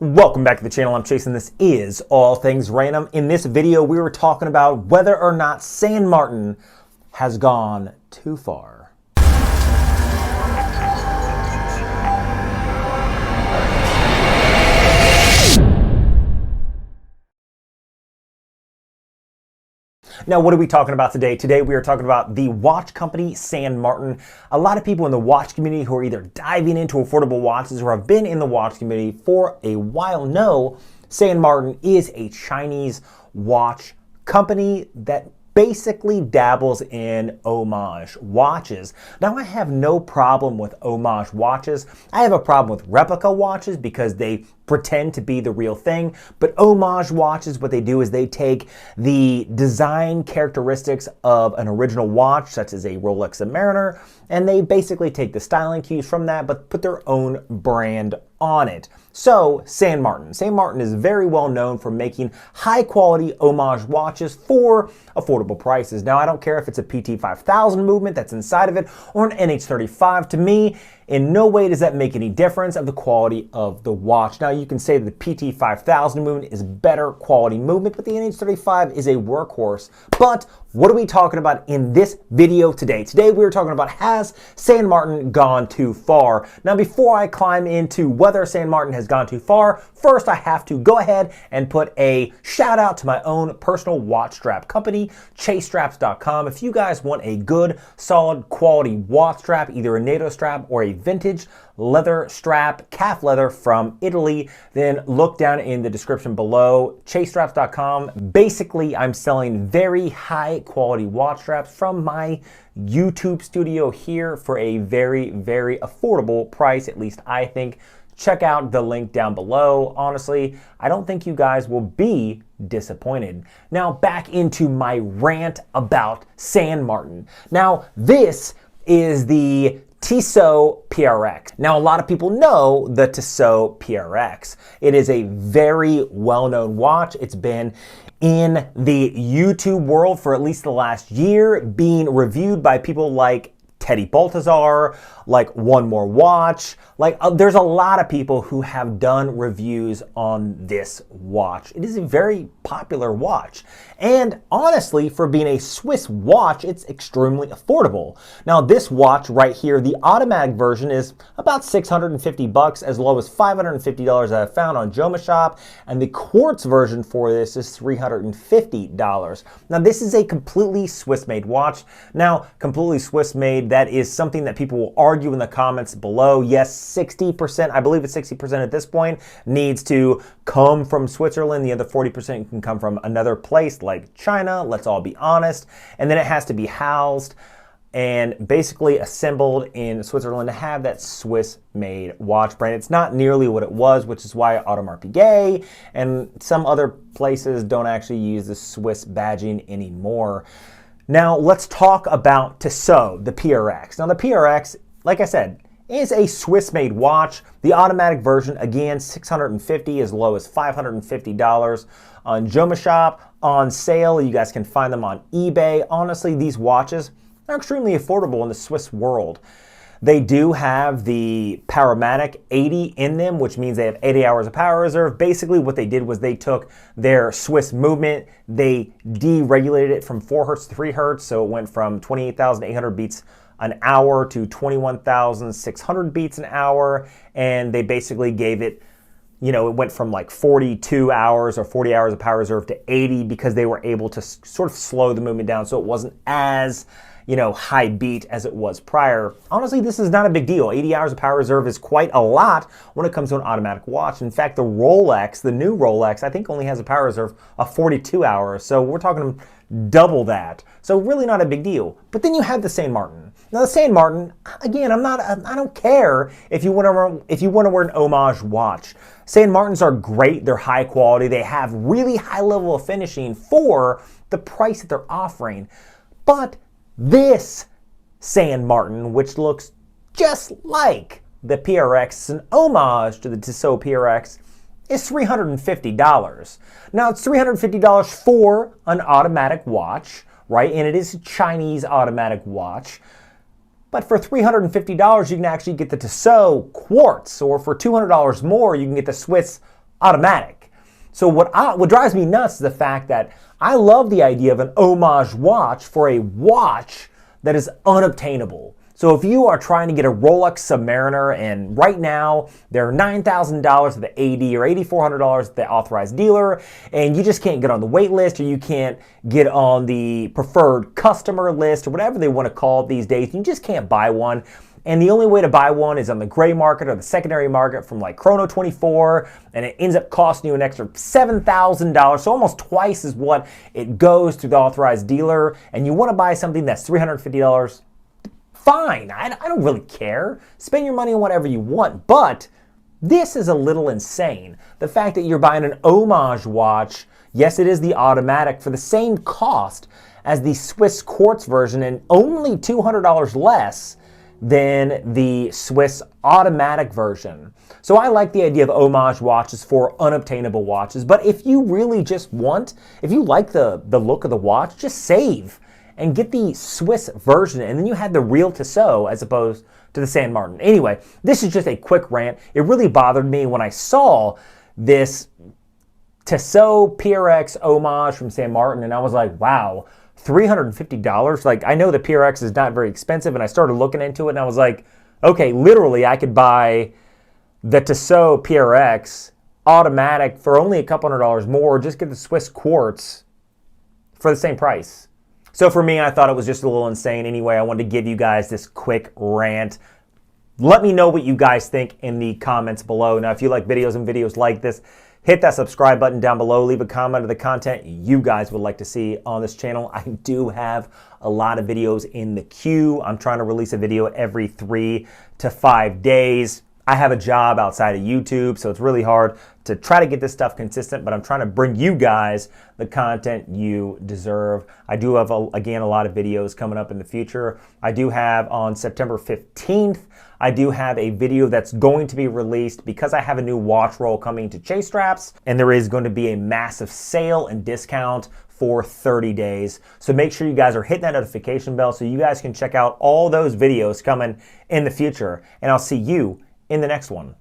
Welcome back to the channel. I'm Chase and this is All Things Random. In this video, we were talking about whether or not San Martin has gone too far. Now, what are we talking about today? Today, we are talking about the watch company, San Martin. A lot of people in the watch community who are either diving into affordable watches or have been in the watch community for a while know San Martin is a Chinese watch company that basically dabbles in homage watches. Now, I have no problem with homage watches. I have a problem with replica watches because they pretend to be the real thing. But homage watches, what they do is they take the design characteristics of an original watch, such as a Rolex Submariner, and they basically take the styling cues from that, but put their own brand on it. So, San Martin. San Martin is very well known for making high quality homage watches for affordable prices. Now, I don't care if it's a PT5000 movement that's inside of it or an NH35. To me, in no way does that make any difference of the quality of the watch. Now, you can say that the PT5000 movement is better quality movement, but the NH35 is a workhorse. But what are we talking about in this video today? Today, we're talking about, has San Martin gone too far? Now, before I climb into whether San Martin has gone too far, first I have to go ahead and put a shout out to my own personal watch strap company, ChaseStraps.com. If you guys want a good, solid, quality watch strap, either a NATO strap or a vintage leather strap, calf leather from Italy, then look down in the description below, ChaseStraps.com. Basically, I'm selling very high quality watch straps from my YouTube studio here for a very, very affordable price, at least I think. Check out the link down below. Honestly, I don't think you guys will be disappointed. Now, back into my rant about San Martin. Now, this is the Tissot PRX. Now, a lot of people know the Tissot PRX. It is a very well-known watch. It's been in the YouTube world for at least the last year, being reviewed by people like Teddy Baltazar, like One More Watch. There's a lot of people who have done reviews on this watch. It is a very popular watch. And honestly, for being a Swiss watch, it's extremely affordable. Now, this watch right here, the automatic version is about 650 bucks, as low as $550 I have found on JomaShop. And the quartz version for this is $350. Now, this is a completely Swiss-made watch. Now, completely Swiss-made, that is something that people will argue in the comments below. Yes, 60%, I believe it's 60% at this point, needs to come from Switzerland. The other 40% can come from another place like China, let's all be honest. And then it has to be housed and basically assembled in Switzerland to have that Swiss-made watch brand. It's not nearly what it was, which is why Audemars Piguet and some other places don't actually use the Swiss badging anymore. Now, let's talk about Tissot, the PRX. Now, the PRX, like I said, is a Swiss-made watch. The automatic version, again, $650 as low as $550 on JomaShop. On sale, you guys can find them on eBay. Honestly, these watches are extremely affordable in the Swiss world. They do have the Powermatic 80 in them, which means they have 80 hours of power reserve. Basically, what they did was they took their Swiss movement, they deregulated it from 4 hertz to 3 hertz, so it went from 28,800 beats an hour to 21,600 beats an hour, and they basically gave it, you know, it went from like 42 hours or 40 hours of power reserve to 80 because they were able to sort of slow the movement down so it wasn't as, you know, high beat as it was prior. Honestly, this is not a big deal. 80 hours of power reserve is quite a lot when it comes to an automatic watch. In fact, the Rolex, the new Rolex, I think only has a power reserve of 42 hours. So we're talking double that. So really not a big deal. But then you have the San Martin. Now the San Martin, again, I don't care if you want to wear an homage watch. San Martins are great. They're high quality. They have really high level of finishing for the price that they're offering. But this San Martin, which looks just like the PRX, an homage to the Tissot PRX, is $350. Now, it's $350 for an automatic watch, right? And it is a Chinese automatic watch. But for $350, you can actually get the Tissot quartz, or for $200 more, you can get the Swiss automatic. So what drives me nuts is the fact that I love the idea of an Homage watch for a watch that is unobtainable. So if you are trying to get a Rolex Submariner, and right now they're $9,000 at the AD or $8,400 at the authorized dealer, and you just can't get on the wait list, or you can't get on the preferred customer list, or whatever they want to call it these days, you just can't buy one. And the only way to buy one is on the gray market or the secondary market from like Chrono24, and it ends up costing you an extra $7,000, so almost twice as what it goes to the authorized dealer, and you want to buy something that's $350, fine, I don't really care. Spend your money on whatever you want, but this is a little insane. The fact that you're buying an Homage watch, yes, it is the automatic, for the same cost as the Swiss quartz version and only $200 less than the Swiss automatic version. So I like the idea of Homage watches for unobtainable watches, but if you really just want, if you like the look of the watch, just save and get the Swiss version, and then you have the real Tissot as opposed to the San Martin. Anyway, this is just a quick rant. It really bothered me when I saw this Tissot PRX Homage from San Martin, and I was like, wow, $350? Like, I know the PRX is not very expensive, and I started looking into it, and I was like, okay, literally I could buy the Tissot PRX automatic for only a couple $100 more, just get the Swiss quartz for the same price. So for me, I thought it was just a little insane. Anyway, I wanted to give you guys this quick rant. Let me know what you guys think in the comments below. Now, if you like videos like this, hit that subscribe button down below. Leave a comment of the content you guys would like to see on this channel. I do have a lot of videos in the queue. I'm trying to release a video every 3 to 5 days. I have a job outside of YouTube, so it's really hard to try to get this stuff consistent, but I'm trying to bring you guys the content you deserve. I do have, again, a lot of videos coming up in the future. I do have on September 15th, I do have a video that's going to be released because I have a new watch roll coming to Chase Straps, and there is going to be a massive sale and discount for 30 days. So make sure you guys are hitting that notification bell so you guys can check out all those videos coming in the future, and I'll see you in the next one.